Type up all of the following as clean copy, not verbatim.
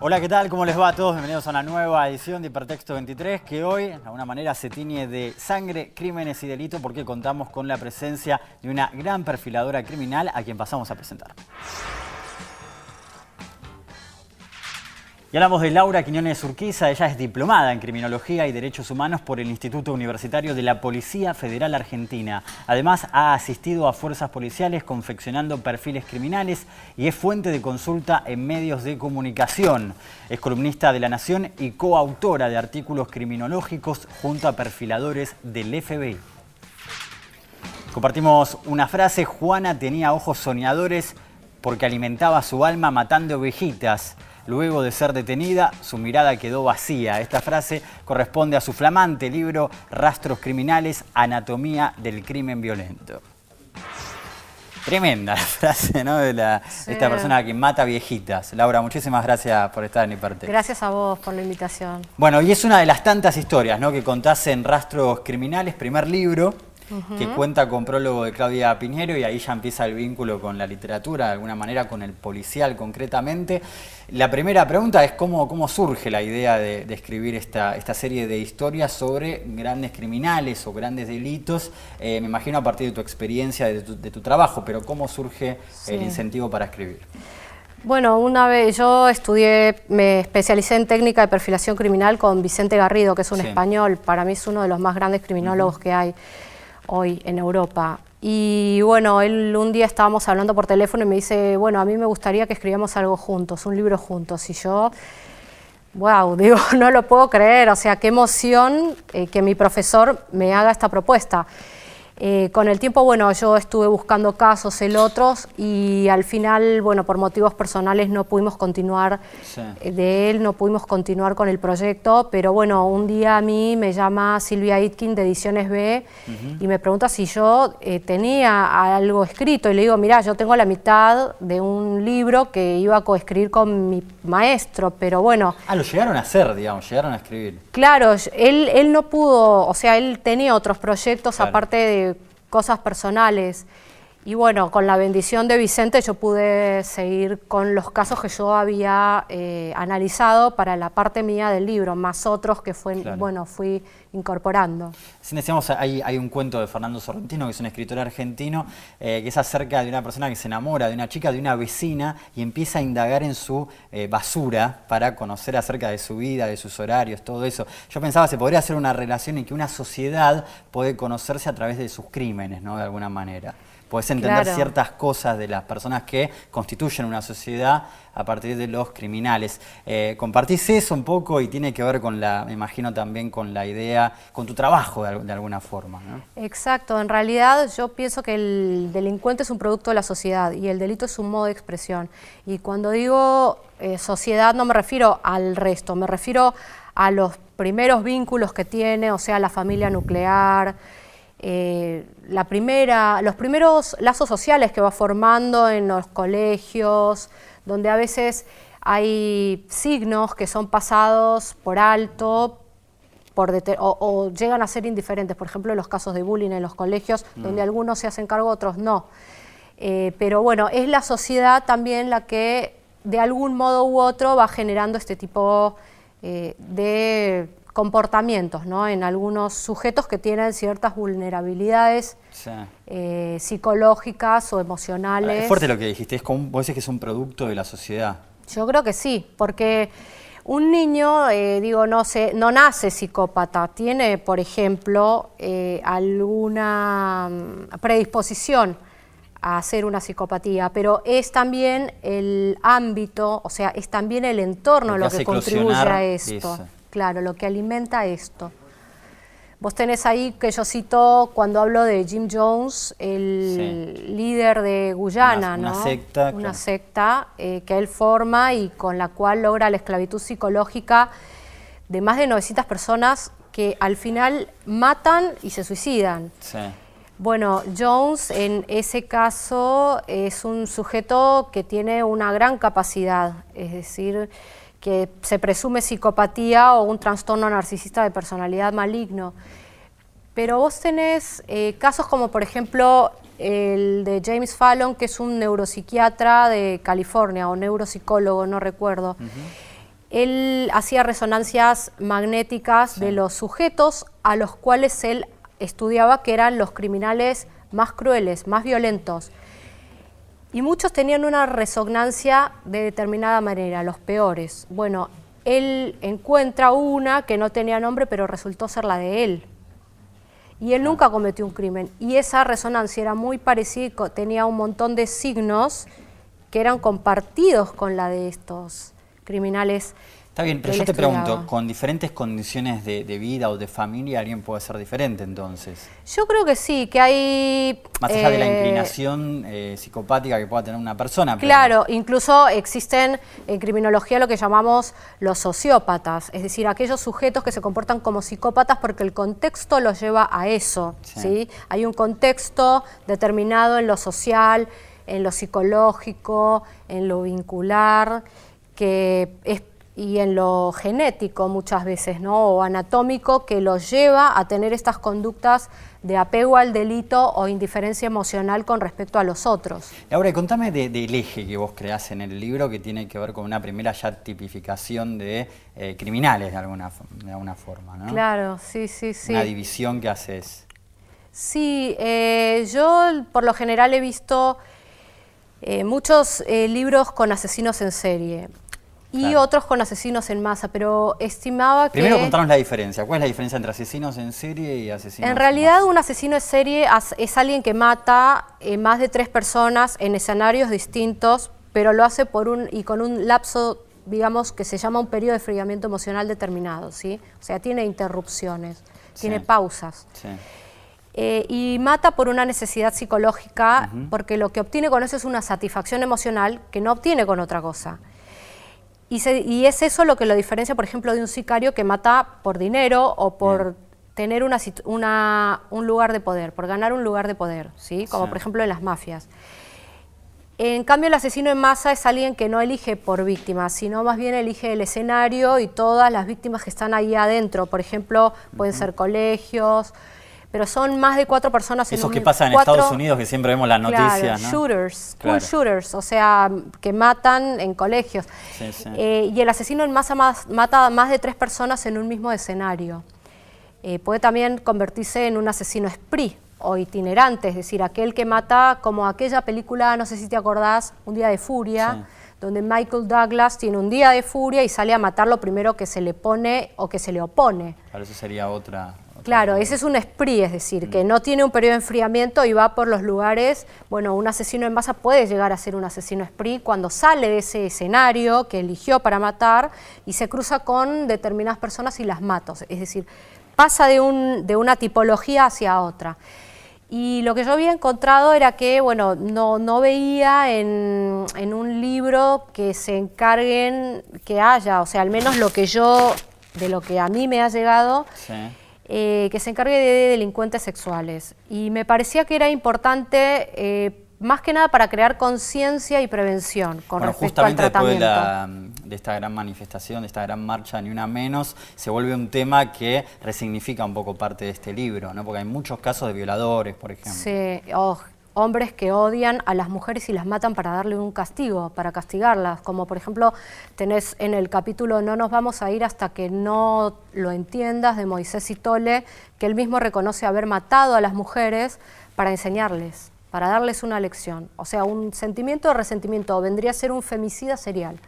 Hola, ¿qué tal? ¿Cómo les va a todos? Bienvenidos a una nueva edición de Hipertexto 23, que hoy, de alguna manera, se tiñe de sangre, crímenes y delitos, porque contamos con la presencia de una gran perfiladora criminal a quien pasamos a presentar. Y hablamos de Laura Quiñones Urquiza. Ella es diplomada en Criminología y Derechos Humanos por el Instituto Universitario de la Policía Federal Argentina. Además, ha asistido a fuerzas policiales confeccionando perfiles criminales y es fuente de consulta en medios de comunicación. Es columnista de La Nación y coautora de artículos criminológicos junto a perfiladores del FBI. Compartimos una frase: Juana tenía ojos soñadores porque alimentaba su alma matando ovejitas. Luego de ser detenida, su mirada quedó vacía. Esta frase corresponde a su flamante libro Rastros Criminales, Anatomía del Crimen Violento. Tremenda la frase, ¿no? De esta persona que mata viejitas. Laura, muchísimas gracias por estar en Hipertexto. Gracias a vos por la invitación. Bueno, y es una de las tantas historias, ¿no?, que contás en Rastros Criminales, primer libro, que cuenta con prólogo de Claudia Piñero, y ahí ya empieza el vínculo con la literatura, de alguna manera con el policial concretamente. La primera pregunta es cómo surge la idea de escribir esta serie de historias sobre grandes criminales o grandes delitos. Me imagino a partir de tu experiencia, de tu trabajo, pero ¿cómo surge el incentivo para escribir? Bueno, una vez yo me especialicé en técnica de perfilación criminal con Vicente Garrido, que es un español. Para mí es uno de los más grandes criminólogos que hay hoy en Europa. Y bueno, él un día estábamos hablando por teléfono y me dice, bueno, a mí me gustaría que escribiéramos algo juntos, un libro juntos. Y yo, wow, digo, no lo puedo creer, o sea, qué emoción que mi profesor me haga esta propuesta. Con el tiempo, bueno, yo estuve buscando casos, otros, y al final, bueno, por motivos personales no pudimos continuar, no pudimos continuar con el proyecto, pero bueno, un día a mí me llama Silvia Itkin de Ediciones B y me pregunta si yo tenía algo escrito, y le digo, mirá, yo tengo la mitad de un libro que iba a coescribir con mi maestro, pero bueno. Ah, lo llegaron a hacer, digamos, llegaron a escribir. Claro, él no pudo, o sea, él tenía otros proyectos aparte de cosas personales, y bueno, con la bendición de Vicente yo pude seguir con los casos que yo había analizado para la parte mía del libro, más otros que bueno, fui incorporando. Sí, decíamos, hay un cuento de Fernando Sorrentino, que es un escritor argentino, que es acerca de una persona que se enamora de una chica, de una vecina, y empieza a indagar en su basura para conocer acerca de su vida, de sus horarios, todo eso. Yo pensaba, se podría hacer una relación en que una sociedad puede conocerse a través de sus crímenes, ¿no?, de alguna manera. Podés entender ciertas cosas de las personas que constituyen una sociedad a partir de los criminales. Compartís eso un poco y tiene que ver con me imagino también con la idea, con tu trabajo de alguna forma, ¿no? Exacto, en realidad yo pienso que el delincuente es un producto de la sociedad y el delito es un modo de expresión. Y cuando digo sociedad no me refiero al resto, me refiero a los primeros vínculos que tiene, o sea, la familia nuclear, los primeros lazos sociales que va formando en los colegios, donde a veces hay signos que son pasados por alto o llegan a ser indiferentes. Por ejemplo, los casos de bullying en los colegios, donde algunos se hacen cargo, otros no. Pero bueno, es la sociedad también la que de algún modo u otro va generando este tipo de comportamientos, ¿no?, en algunos sujetos que tienen ciertas vulnerabilidades psicológicas o emocionales. Ahora, es fuerte lo que dijiste, vos decís que es un producto de la sociedad. Yo creo que sí, porque un niño, no nace psicópata, tiene, por ejemplo, alguna predisposición a hacer una psicopatía, pero es también el ámbito, o sea, es también el entorno lo que contribuye a esto. Eso. Claro, lo que alimenta esto. Vos tenés ahí que yo cito cuando hablo de Jim Jones, el líder de Guyana, ¿no? Una secta que él forma y con la cual logra la esclavitud psicológica de más de 900 personas que al final matan y se suicidan. Bueno, Jones en ese caso es un sujeto que tiene una gran capacidad, es decir, que se presume psicopatía o un trastorno narcisista de personalidad maligno. Pero vos tenés casos como, por ejemplo, el de James Fallon, que es un neuropsiquiatra de California, o neuropsicólogo, no recuerdo, él hacía resonancias magnéticas de los sujetos a los cuales él estudiaba, que eran los criminales más crueles, más violentos. Y muchos tenían una resonancia de determinada manera, los peores. Bueno, él encuentra una que no tenía nombre, pero resultó ser la de él. Y él nunca cometió un crimen. Y esa resonancia era muy parecida y tenía un montón de signos que eran compartidos con la de estos criminales. Está bien, pero yo te pregunto, con diferentes condiciones de vida o de familia, ¿alguien puede ser diferente entonces? Yo creo que sí, que hay... Más allá de la inclinación psicopática que pueda tener una persona. Claro, incluso existen en criminología lo que llamamos los sociópatas, es decir, aquellos sujetos que se comportan como psicópatas porque el contexto los lleva a eso, ¿sí? Hay un contexto determinado en lo social, en lo psicológico, en lo vincular, y en lo genético muchas veces, ¿no? O anatómico, que los lleva a tener estas conductas de apego al delito o indiferencia emocional con respecto a los otros. Ahora, contame del eje que vos creás en el libro, que tiene que ver con una primera ya tipificación de criminales de alguna forma, ¿no? Claro, sí. Una división que haces. Sí, yo por lo general he visto muchos libros con asesinos en serie. Y otros con asesinos en masa, pero estimaba que... Primero contanos la diferencia. ¿Cuál es la diferencia entre asesinos en serie y asesinos en realidad, un asesino en serie es alguien que mata más de 3 personas en escenarios distintos, pero lo hace con un lapso, digamos, que se llama un periodo de enfriamiento emocional determinado, ¿sí? O sea, tiene interrupciones, tiene pausas. Sí. Y mata por una necesidad psicológica, porque lo que obtiene con eso es una satisfacción emocional que no obtiene con otra cosa. Y es eso lo que lo diferencia, por ejemplo, de un sicario que mata por dinero o por tener un lugar de poder, por ganar un lugar de poder, ¿sí? Como por ejemplo en las mafias. En cambio, el asesino en masa es alguien que no elige por víctimas, sino más bien elige el escenario y todas las víctimas que están ahí adentro. Por ejemplo, pueden ser colegios, pero son más de 4 personas en un... Esos que pasan en Estados Unidos, que siempre vemos las noticias, claro, ¿no? Shooters, school shooters, o sea, que matan en colegios. Y el asesino en masa mata más de 3 personas en un mismo escenario. Puede también convertirse en un asesino spree o itinerante, es decir, aquel que mata, como aquella película, no sé si te acordás, Un día de furia, donde Michael Douglas tiene un día de furia y sale a matar lo primero que se le pone o que se le opone. Claro, eso sería otra... Claro, ese es un spree, es decir, que no tiene un periodo de enfriamiento y va por los lugares. Bueno, un asesino en masa puede llegar a ser un asesino spree cuando sale de ese escenario que eligió para matar y se cruza con determinadas personas y las mata. Es decir, pasa de una tipología hacia otra. Y lo que yo había encontrado era que, bueno, no veía en un libro que se encarguen, que haya, o sea, al menos de lo que a mí me ha llegado, que se encargue de delincuentes sexuales. Y me parecía que era importante, más que nada para crear conciencia y prevención con respecto al tratamiento. Después de esta gran manifestación, de esta gran marcha Ni Una Menos, se vuelve un tema que resignifica un poco parte de este libro, ¿no? Porque hay muchos casos de violadores, por ejemplo. Sí, hombres que odian a las mujeres y las matan para darle un castigo, para castigarlas, como por ejemplo tenés en el capítulo No nos vamos a ir hasta que no lo entiendas, de Moisés Itolle, que él mismo reconoce haber matado a las mujeres para enseñarles, para darles una lección. O sea, un sentimiento de resentimiento, vendría a ser un femicida serial.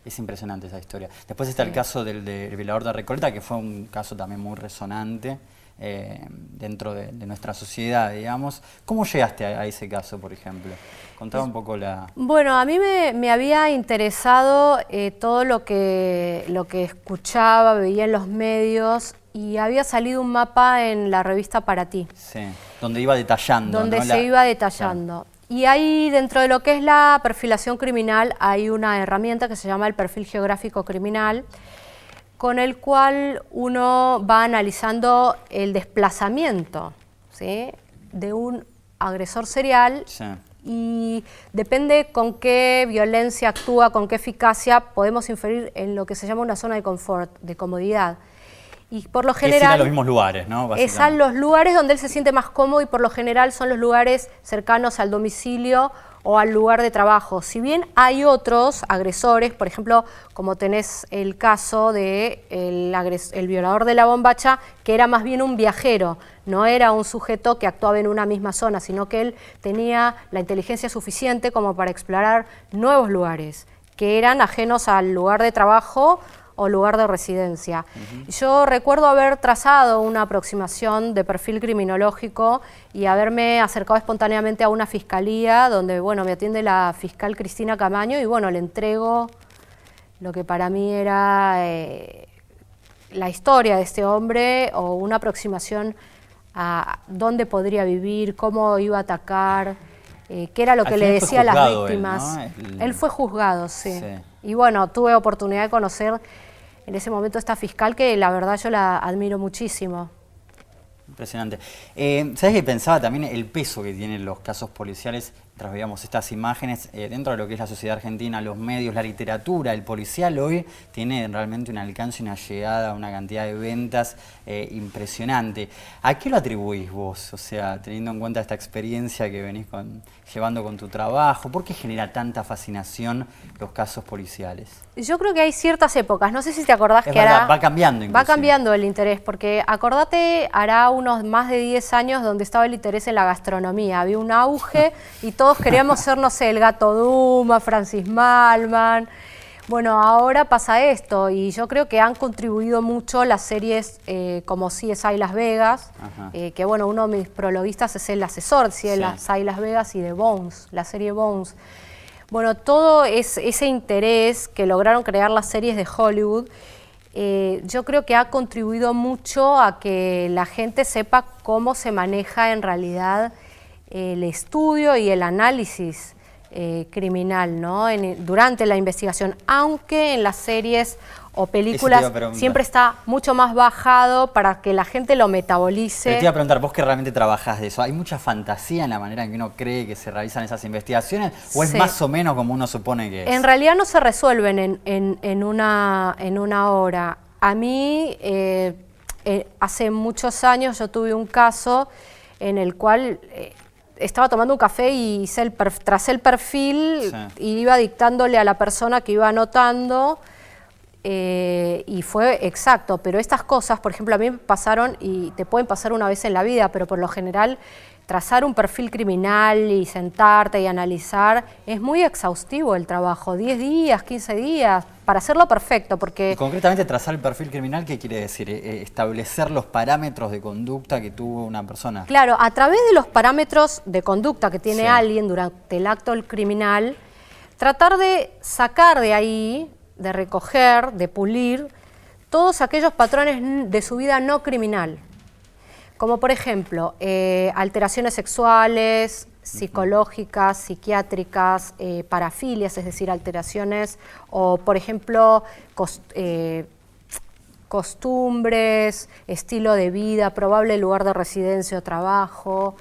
Es impresionante esa historia. Después está el caso del violador de Recoleta, que fue un caso también muy resonante dentro de nuestra sociedad, digamos. ¿Cómo llegaste a ese caso, por ejemplo? Contaba un poco la... Bueno, a mí me había interesado todo lo que escuchaba, veía en los medios, y había salido un mapa en la revista Para Ti. Sí, donde iba detallando. Donde se iba detallando. Claro. Y ahí, dentro de lo que es la perfilación criminal, hay una herramienta que se llama el perfil geográfico criminal, con el cual uno va analizando el desplazamiento, ¿sí?, de un agresor serial, y depende con qué violencia actúa, con qué eficacia, podemos inferir en lo que se llama una zona de confort, de comodidad. Y por lo general... Es ir a los mismos lugares, ¿no? Es a los lugares donde él se siente más cómodo, y por lo general son los lugares cercanos al domicilio o al lugar de trabajo. Si bien hay otros agresores, por ejemplo, como tenés el caso de el violador de la bombacha, que era más bien un viajero, no era un sujeto que actuaba en una misma zona, sino que él tenía la inteligencia suficiente como para explorar nuevos lugares, que eran ajenos al lugar de trabajo o lugar de residencia. Yo recuerdo haber trazado una aproximación de perfil criminológico y haberme acercado espontáneamente a una fiscalía donde, bueno, me atiende la fiscal Cristina Camaño y, bueno, le entrego lo que para mí era la historia de este hombre o una aproximación a dónde podría vivir, cómo iba a atacar, qué era lo que le decía a las víctimas. Él, ¿no? Él fue juzgado, sí. Y bueno, tuve oportunidad de conocer en ese momento a esta fiscal que la verdad yo la admiro muchísimo. Impresionante. ¿Sabes qué pensaba también el peso que tienen los casos policiales? Mientras veíamos estas imágenes, dentro de lo que es la sociedad argentina, los medios, la literatura, el policial hoy tiene realmente un alcance, una llegada, una cantidad de ventas impresionante. ¿A qué lo atribuís vos? O sea, teniendo en cuenta esta experiencia que venís llevando con tu trabajo, ¿por qué genera tanta fascinación los casos policiales? Yo creo que hay ciertas épocas, no sé si te acordás es que verdad, hará, va cambiando inclusive. Va cambiando el interés, porque acordate, hará unos más de 10 años donde estaba el interés en la gastronomía, había un auge y todos queríamos ser, no sé, el Gato Duma, Francis Malman. Bueno, ahora pasa esto y yo creo que han contribuido mucho las series como CSI Las Vegas, que bueno, uno de mis prologuistas es el asesor de CSI Las Vegas y de Bones, la serie Bones. Bueno, todo ese interés que lograron crear las series de Hollywood, yo creo que ha contribuido mucho a que la gente sepa cómo se maneja en realidad el estudio y el análisis criminal, ¿no? Durante la investigación, aunque en las series o películas siempre está mucho más bajado para que la gente lo metabolice. Pero te iba a preguntar, vos que realmente trabajás de eso, ¿hay mucha fantasía en la manera en que uno cree que se realizan esas investigaciones? ¿O es más o menos como uno supone que es? En realidad no se resuelven en una hora. A mí, hace muchos años yo tuve un caso en el cual estaba tomando un café y tracé el perfil y iba dictándole a la persona que iba anotando y fue exacto, pero estas cosas, por ejemplo, a mí me pasaron y te pueden pasar una vez en la vida, pero por lo general trazar un perfil criminal y sentarte y analizar es muy exhaustivo el trabajo, 10 días, 15 días, para hacerlo perfecto, porque... Y concretamente trazar el perfil criminal, ¿qué quiere decir? Establecer los parámetros de conducta que tuvo una persona. Claro, a través de los parámetros de conducta que tiene alguien durante el acto criminal, tratar de sacar de ahí, de recoger, de pulir, todos aquellos patrones de su vida no criminal. Como por ejemplo, alteraciones sexuales, psicológicas, psiquiátricas, parafilias, es decir, alteraciones, o por ejemplo, costumbres, estilo de vida, probable lugar de residencia o trabajo,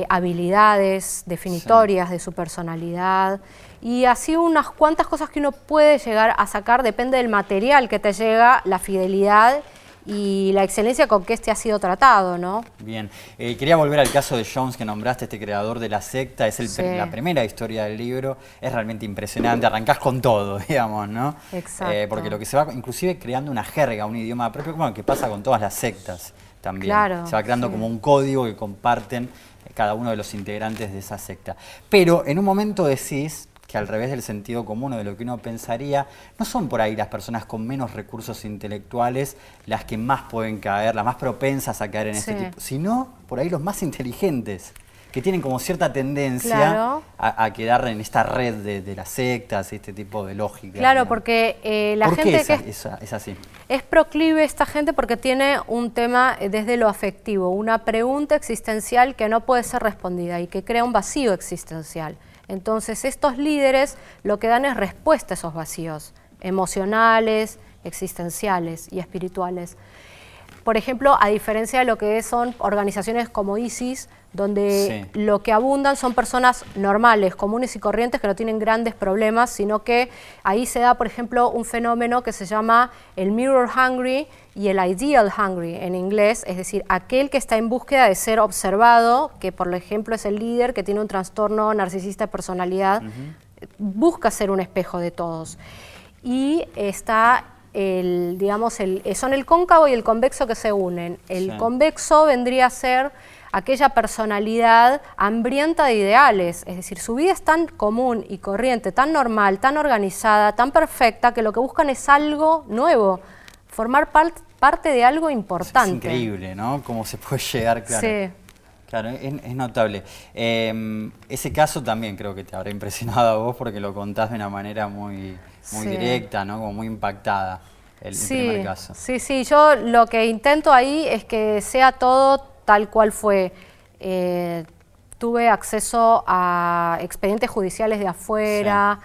habilidades definitorias de su personalidad, y así unas cuantas cosas que uno puede llegar a sacar, depende del material que te llega, la fidelidad y la excelencia con que este ha sido tratado, ¿no? Bien. Quería volver al caso de Jones que nombraste, este creador de la secta, es la primera historia del libro, es realmente impresionante, arrancás con todo, digamos, ¿no? Exacto. Porque lo que se va inclusive creando una jerga, un idioma propio, como que pasa con todas las sectas también. Claro, se va creando como un código que comparten cada uno de los integrantes de esa secta. Pero en un momento decís que al revés del sentido común o de lo que uno pensaría, no son por ahí las personas con menos recursos intelectuales las que más pueden caer, las más propensas a caer en este tipo, sino por ahí los más inteligentes, que tienen como cierta tendencia a quedar en esta red de las sectas, este tipo de lógica. Claro, digamos. Porque la gente es así. Es proclive esta gente porque tiene un tema desde lo afectivo, una pregunta existencial que no puede ser respondida y que crea un vacío existencial. Entonces estos líderes lo que dan es respuesta a esos vacíos emocionales, existenciales y espirituales. por ejemplo, a diferencia de lo que son organizaciones como ISIS, donde lo que abundan son personas normales, comunes y corrientes que no tienen grandes problemas, sino que ahí se da, por ejemplo, un fenómeno que se llama el mirror hungry y el ideal hungry en inglés, es decir, aquel que está en búsqueda de ser observado, que por ejemplo es el líder que tiene un trastorno narcisista de personalidad, busca ser un espejo de todos. Y está son el cóncavo y el convexo que se unen. El convexo vendría a ser aquella personalidad hambrienta de ideales, es decir, su vida es tan común y corriente, tan normal, tan organizada, tan perfecta, que lo que buscan es algo nuevo, formar parte de algo importante. Es increíble, ¿no? Cómo se puede llegar, claro. Sí. Claro, es notable. Ese caso también creo que te habrá impresionado a vos porque lo contás de una manera muy directa, ¿no? Como muy impactada el primer caso. Sí, yo lo que intento ahí es que sea todo tal cual fue. Tuve acceso a expedientes judiciales de afuera,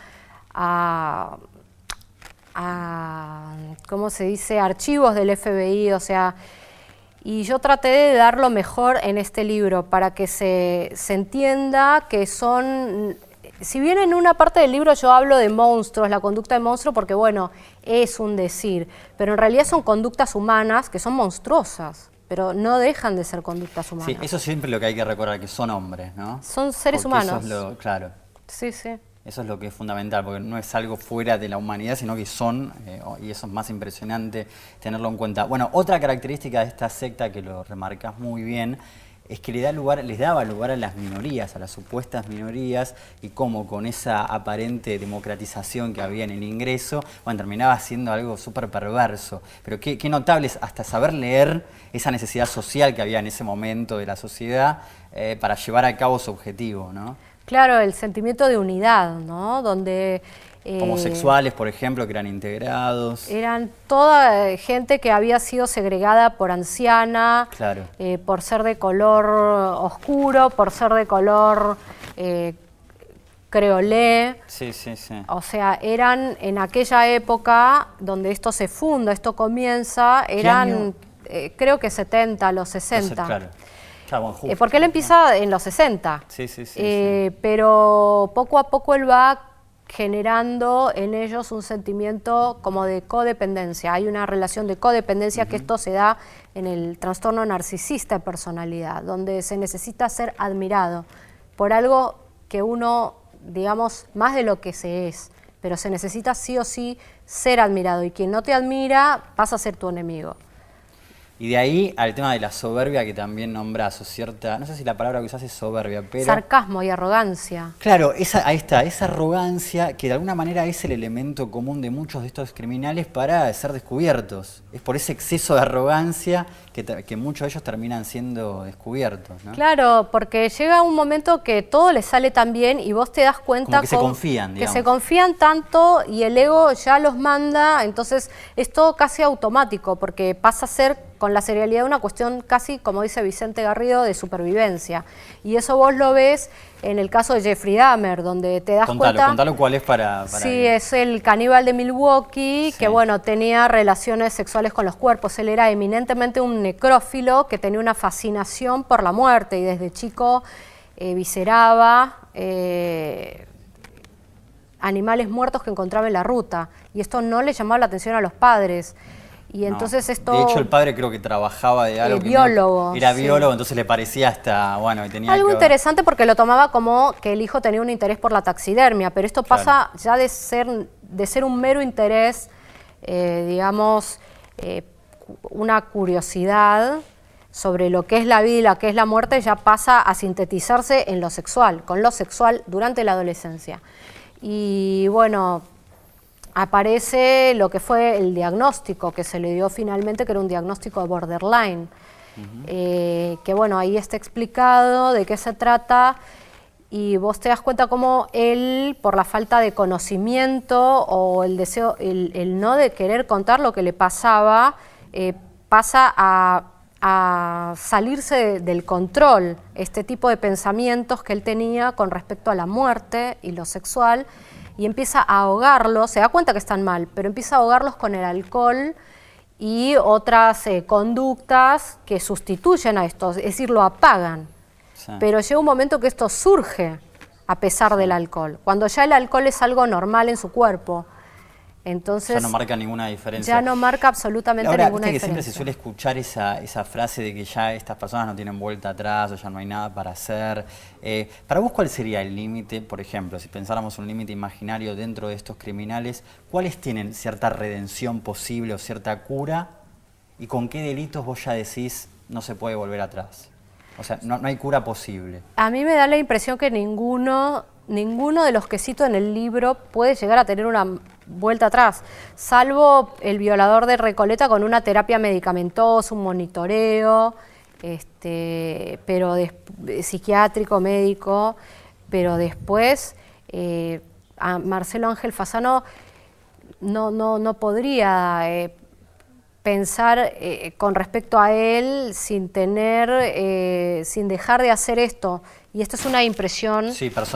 a ¿cómo se dice?, archivos del FBI, o sea, y yo traté de dar lo mejor en este libro para que se entienda que son... Si bien en una parte del libro yo hablo de monstruos, la conducta de monstruo, porque bueno, es un decir, pero en realidad son conductas humanas que son monstruosas, pero no dejan de ser conductas humanas. Sí, eso es siempre lo que hay que recordar, que son hombres, ¿no? Son seres humanos. Eso es claro. Sí, sí. Eso es lo que es fundamental, porque no es algo fuera de la humanidad, sino que son, y eso es más impresionante tenerlo en cuenta. Bueno, otra característica de esta secta que lo remarcás muy bien, es que les daba lugar a las minorías, a las supuestas minorías, y cómo con esa aparente democratización que había en el ingreso, bueno, terminaba siendo algo súper perverso. Pero qué notable es hasta saber leer esa necesidad social que había en ese momento de la sociedad para llevar a cabo su objetivo, ¿no? Claro, el sentimiento de unidad, ¿no? Donde... homosexuales, por ejemplo, que eran integrados. Eran toda gente que había sido segregada por anciana, claro. Por ser de color oscuro, por ser de color creolé. Sí, sí, sí. O sea, eran en aquella época donde esto se funda, esto comienza, eran creo que 70, los 60. Claro. Claro, justo, porque él empieza en los 60. Sí, sí, sí, pero poco a poco él va generando en ellos un sentimiento como de codependencia. Hay una relación de codependencia que esto se da en el trastorno narcisista de personalidad, donde se necesita ser admirado por algo que uno, digamos, más de lo que se es, pero se necesita sí o sí ser admirado, y quien no te admira pasa a ser tu enemigo. Y de ahí al tema de la soberbia que también nombrás, o cierta, no sé si la palabra que usás es soberbia, pero... Sarcasmo y arrogancia. Claro, ahí está, esa arrogancia que de alguna manera es el elemento común de muchos de estos criminales para ser descubiertos. Es por ese exceso de arrogancia que muchos de ellos terminan siendo descubiertos, ¿no? Claro, porque llega un momento que todo les sale tan bien y vos te das cuenta... Como que se confían, digamos. Que se confían tanto y el ego ya los manda, entonces es todo casi automático, porque pasa a ser con la serialidad una cuestión casi, como dice Vicente Garrido, de supervivencia. Y eso vos lo ves en el caso de Jeffrey Dahmer, donde te das cuenta... Contalo cuál es para sí, es el caníbal de Milwaukee, que bueno, tenía relaciones sexuales con los cuerpos. Él era eminentemente un necrófilo que tenía una fascinación por la muerte y desde chico visceraba animales muertos que encontraba en la ruta. Y esto no le llamaba la atención a los padres. Y entonces esto... De hecho, el padre creo que trabajaba de algo... biólogo. Era biólogo, entonces le parecía hasta... Bueno, y tenía algo interesante porque lo tomaba como que el hijo tenía un interés por la taxidermia, pero esto pasa ya de ser un mero interés, digamos, una curiosidad sobre lo que es la vida y lo que es la muerte, ya pasa a sintetizarse en lo sexual, con lo sexual durante la adolescencia. Y bueno... aparece lo que fue el diagnóstico que se le dio finalmente, que era un diagnóstico de borderline, que bueno, ahí está explicado de qué se trata, y vos te das cuenta cómo él, por la falta de conocimiento o el deseo, el no de querer contar lo que le pasaba, pasa a salirse del control, este tipo de pensamientos que él tenía con respecto a la muerte y lo sexual, y empieza a ahogarlos, se da cuenta que están mal, pero empieza a ahogarlos con el alcohol y otras conductas que sustituyen a esto, es decir, lo apagan. Sí. Pero llega un momento que esto surge a pesar del alcohol, cuando ya el alcohol es algo normal en su cuerpo. Entonces, ya no marca ninguna diferencia. Ya no marca absolutamente ahora, ninguna viste que diferencia. siempre se suele escuchar esa frase de que ya estas personas no tienen vuelta atrás o ya no hay nada para hacer. Para vos, ¿cuál sería el límite? Por ejemplo, si pensáramos un límite imaginario dentro de estos criminales, ¿cuáles tienen cierta redención posible o cierta cura? ¿Y con qué delitos vos ya decís no se puede volver atrás? O sea, no hay cura posible. A mí me da la impresión que ninguno de los que cito en el libro puede llegar a tener una vuelta atrás, salvo el violador de Recoleta con una terapia medicamentosa, un monitoreo, pero psiquiátrico, médico, pero después a Marcelo Ángel Fasano no podría pensar con respecto a él sin dejar de hacer esto. Y esto es una impresión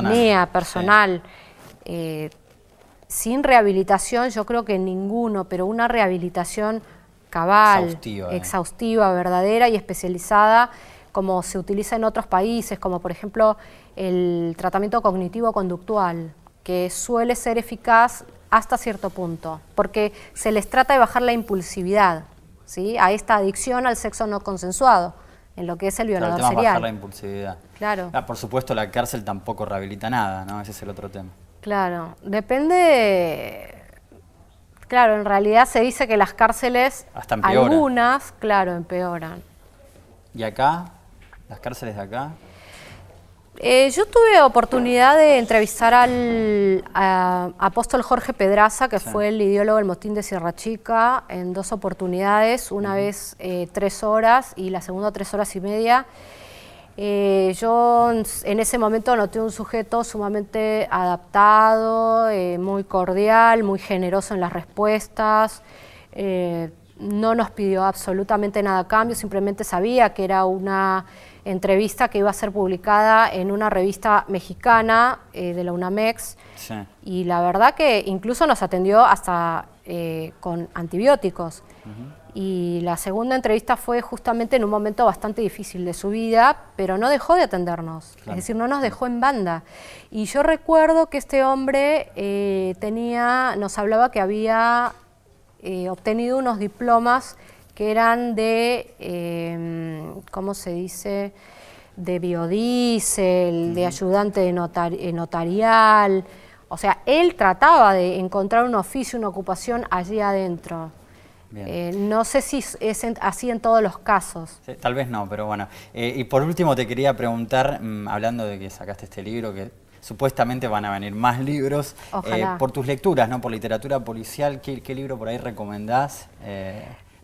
mía, personal. Sí. Sin rehabilitación, yo creo que ninguno, pero una rehabilitación cabal, exhaustiva, verdadera y especializada, como se utiliza en otros países, como por ejemplo el tratamiento cognitivo-conductual, que suele ser eficaz hasta cierto punto, porque se les trata de bajar la impulsividad, ¿sí?, a esta adicción al sexo no consensuado, en lo que es el violador serial. El tema es serial. bajar la impulsividad. Claro. Por supuesto, la cárcel tampoco rehabilita nada, ¿no? Ese es el otro tema. Claro, depende. Claro, en realidad se dice que las cárceles, hasta empeoran. Algunas, claro, empeoran. ¿Y acá? ¿Las cárceles de acá? Yo tuve oportunidad de entrevistar al apóstol Jorge Pedraza, que fue el ideólogo del motín de Sierra Chica, en 2 oportunidades, una vez 3 horas y la segunda 3 horas y media. Yo en ese momento noté un sujeto sumamente adaptado, muy cordial, muy generoso en las respuestas, no nos pidió absolutamente nada a cambio, simplemente sabía que era una entrevista que iba a ser publicada en una revista mexicana de la UNAMEX, sí. Y la verdad que incluso nos atendió hasta con antibióticos. Y la segunda entrevista fue justamente en un momento bastante difícil de su vida, pero no dejó de atendernos, claro. Es decir, no nos dejó en banda. Y yo recuerdo que este hombre nos hablaba que había obtenido unos diplomas que eran de, ¿cómo se dice?, de biodiesel, de ayudante de notarial. O sea, él trataba de encontrar un oficio, una ocupación allí adentro. No sé si es así en todos los casos. Sí, tal vez no, pero bueno. Y por último te quería preguntar, hablando de que sacaste este libro, que supuestamente van a venir más libros, por tus lecturas, ¿no? Por literatura policial, ¿qué libro por ahí recomendás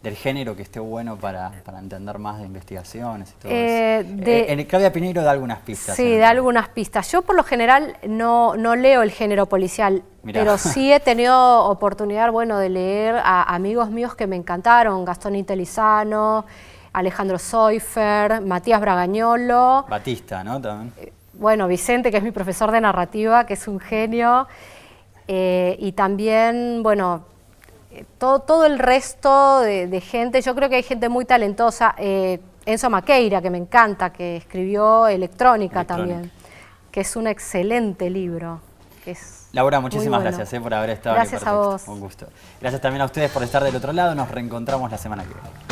del género que esté bueno para entender más de investigaciones y todo eso? Claudia Piñeiro da algunas pistas. Sí, da algunas pistas. Yo por lo general no leo el género policial. Mirá. Pero sí he tenido oportunidad, de leer a amigos míos que me encantaron, Gastón Intelizano, Alejandro Soifer, Matías Bragañolo. Batista, ¿no? También. Vicente, que es mi profesor de narrativa, que es un genio. Y también, todo el resto de gente. Yo creo que hay gente muy talentosa. Enzo Maqueira, que me encanta, que escribió Electrónica también, que es un excelente libro. Laura, muchísimas gracias por haber estado en el Pretexto. Gracias a vos. Un gusto. Gracias también a ustedes por estar del otro lado. Nos reencontramos la semana que viene.